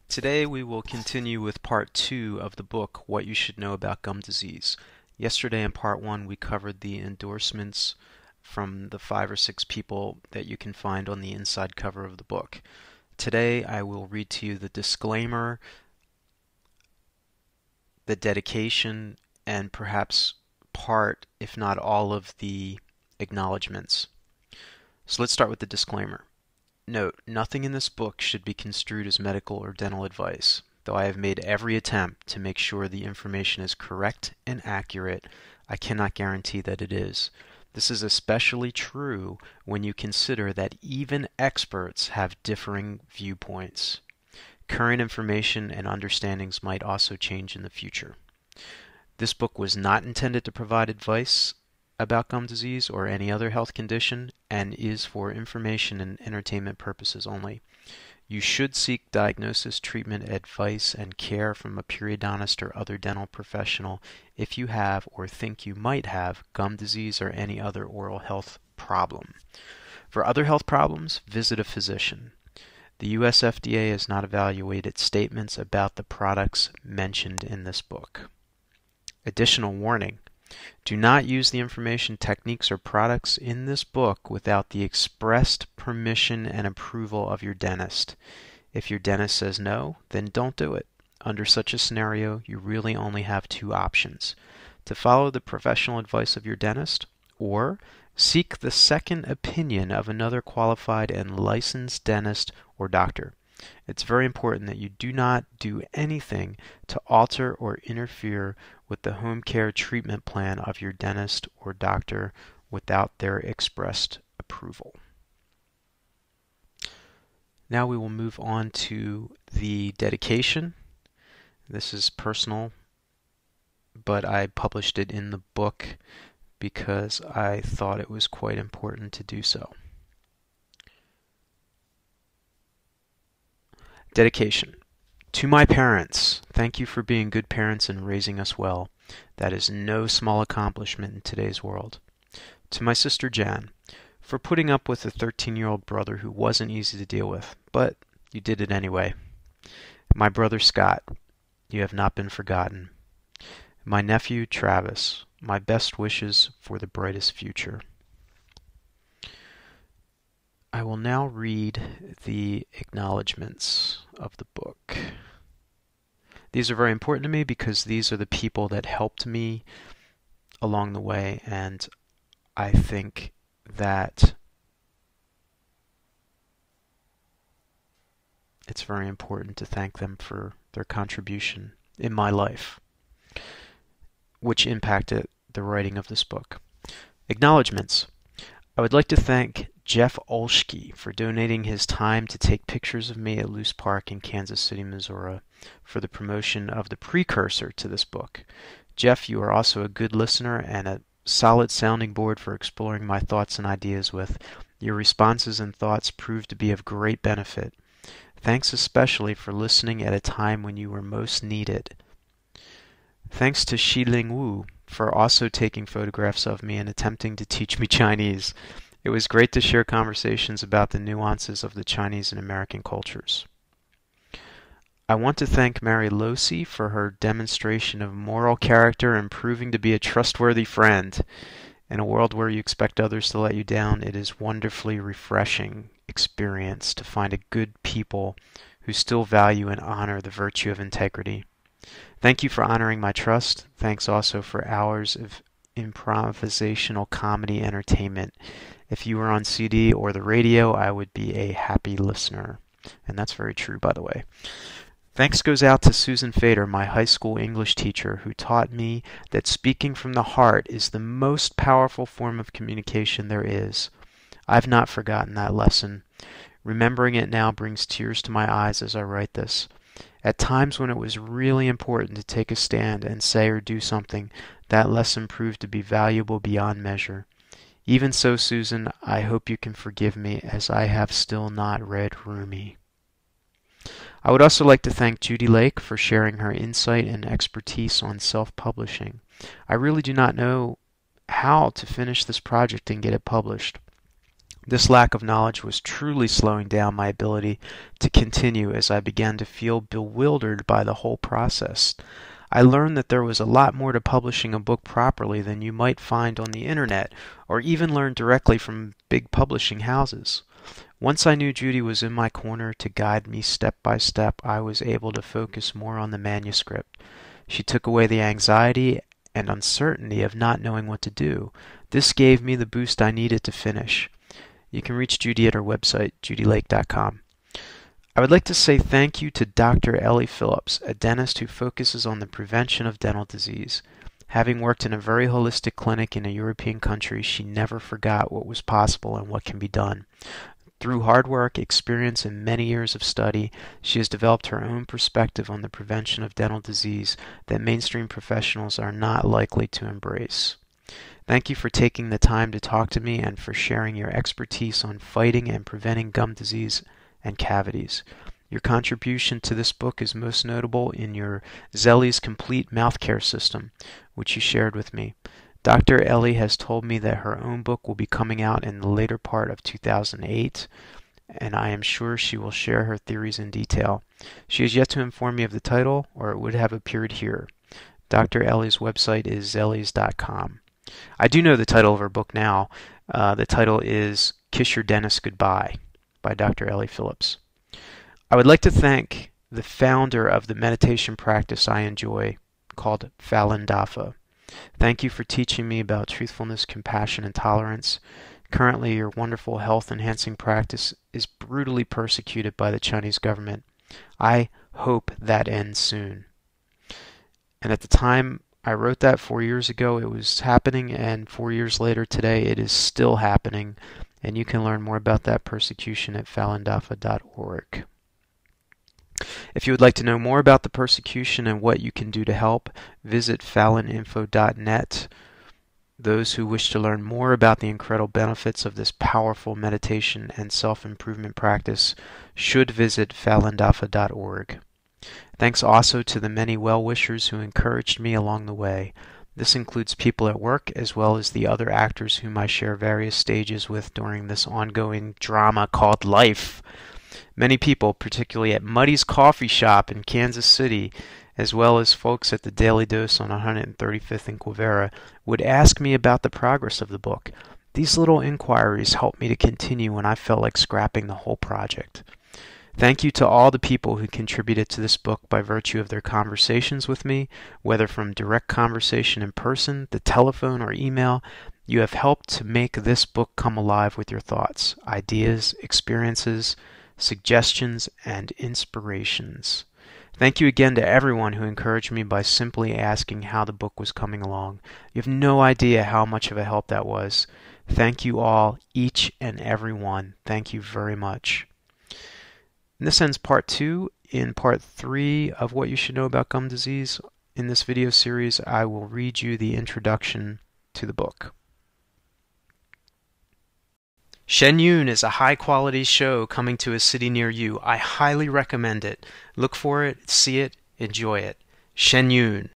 Today we will continue with part 2 of the book, What You Should Know About Gum Disease. Yesterday in part 1 we covered the endorsements from the 5 or 6 people that you can find on the inside cover of the book. Today I will read to you the disclaimer, the dedication, and perhaps part, if not all, of the acknowledgments. So let's start with the disclaimer. Note, nothing in this book should be construed as medical or dental advice. Though I have made every attempt to make sure the information is correct and accurate, I cannot guarantee that it is. This is especially true when you consider that even experts have differing viewpoints. Current information and understandings might also change in the future. This book was not intended to provide advice about gum disease or any other health condition and is for information and entertainment purposes only. You should seek diagnosis, treatment, advice, and care from a periodontist or other dental professional if you have or think you might have gum disease or any other oral health problem. For other health problems, visit a physician. The US FDA has not evaluated statements about the products mentioned in this book. Additional warning. Do not use the information, techniques, or products in this book without the expressed permission and approval of your dentist. If your dentist says no, then don't do it. Under such a scenario, you really only have two options: to follow the professional advice of your dentist, or seek the second opinion of another qualified and licensed dentist or doctor. It's very important that you do not do anything to alter or interfere with the home care treatment plan of your dentist or doctor without their expressed approval. Now we will move on to the dedication. This is personal, but I published it in the book because I thought it was quite important to do so. Dedication. To my parents, thank you for being good parents and raising us well. That is no small accomplishment in today's world. To my sister Jan, for putting up with a 13-year-old brother who wasn't easy to deal with, but you did it anyway. My brother Scott, you have not been forgotten. My nephew Travis, my best wishes for the brightest future. I will now read the acknowledgments of the book. These are very important to me because these are the people that helped me along the way, and I think that it's very important to thank them for their contribution in my life, which impacted the writing of this book. Acknowledgments. I would like to thank Jeff Olszki for donating his time to take pictures of me at Loose Park in Kansas City, Missouri, for the promotion of the precursor to this book. Jeff, you are also a good listener and a solid sounding board for exploring my thoughts and ideas with. Your responses and thoughts proved to be of great benefit. Thanks especially for listening at a time when you were most needed. Thanks to Xiling Wu for also taking photographs of me and attempting to teach me Chinese. It was great to share conversations about the nuances of the Chinese and American cultures. I want to thank Mary Losi for her demonstration of moral character and proving to be a trustworthy friend. In a world where you expect others to let you down, it is wonderfully refreshing experience to find a good people who still value and honor the virtue of integrity. Thank you for honoring my trust. Thanks also for hours of improvisational comedy entertainment. If you were on CD or the radio, I would be a happy listener. And that's very true, by the way. Thanks goes out to Susan Fader, my high school English teacher, who taught me that speaking from the heart is the most powerful form of communication there is. I've not forgotten that lesson. Remembering it now brings tears to my eyes as I write this. At times when it was really important to take a stand and say or do something, that lesson proved to be valuable beyond measure. Even so, Susan, I hope you can forgive me, as I have still not read Rumi. I would also like to thank Judy Lake for sharing her insight and expertise on self-publishing. I really do not know how to finish this project and get it published. This lack of knowledge was truly slowing down my ability to continue as I began to feel bewildered by the whole process. I learned that there was a lot more to publishing a book properly than you might find on the internet or even learn directly from big publishing houses. Once I knew Judy was in my corner to guide me step by step, I was able to focus more on the manuscript. She took away the anxiety and uncertainty of not knowing what to do. This gave me the boost I needed to finish. You can reach Judy at her website, judylake.com. I would like to say thank you to Dr. Ellie Phillips, a dentist who focuses on the prevention of dental disease. Having worked in a very holistic clinic in a European country, she never forgot what was possible and what can be done. Through hard work, experience, and many years of study, she has developed her own perspective on the prevention of dental disease that mainstream professionals are not likely to embrace. Thank you for taking the time to talk to me and for sharing your expertise on fighting and preventing gum disease and cavities. Your contribution to this book is most notable in your Zelly's Complete Mouth Care System, which you shared with me. Dr. Ellie has told me that her own book will be coming out in the later part of 2008, and I am sure she will share her theories in detail. She has yet to inform me of the title, or it would have appeared here. Dr. Ellie's website is zellys.com. I do know the title of her book now. The title is Kiss Your Dentist Goodbye by Dr. Ellie Phillips. I would like to thank the founder of the meditation practice I enjoy called Falun Dafa. Thank you for teaching me about truthfulness, compassion, and tolerance. Currently, your wonderful health-enhancing practice is brutally persecuted by the Chinese government. I hope that ends soon. And at the time I wrote that 4 years ago, it was happening, and 4 years later today, it is still happening. And you can learn more about that persecution at falundafa.org. If you would like to know more about the persecution and what you can do to help, visit faluninfo.net. Those who wish to learn more about the incredible benefits of this powerful meditation and self-improvement practice should visit falundafa.org. Thanks also to the many well-wishers who encouraged me along the way. This includes people at work as well as the other actors whom I share various stages with during this ongoing drama called life. Many people, particularly at Muddy's Coffee Shop in Kansas City, as well as folks at the Daily Dose on 135th and Quivira, would ask me about the progress of the book. These little inquiries helped me to continue when I felt like scrapping the whole project. Thank you to all the people who contributed to this book by virtue of their conversations with me, whether from direct conversation in person, the telephone, or email. You have helped to make this book come alive with your thoughts, ideas, experiences, suggestions, and inspirations. Thank you again to everyone who encouraged me by simply asking how the book was coming along. You have no idea how much of a help that was. Thank you all, each and every one. Thank you very much. And this ends part 2. In part 3 of what you should know about gum disease, in this video series, I will read you the introduction to the book. Shen Yun is a high-quality show coming to a city near you. I highly recommend it. Look for it, see it, enjoy it. Shen Yun.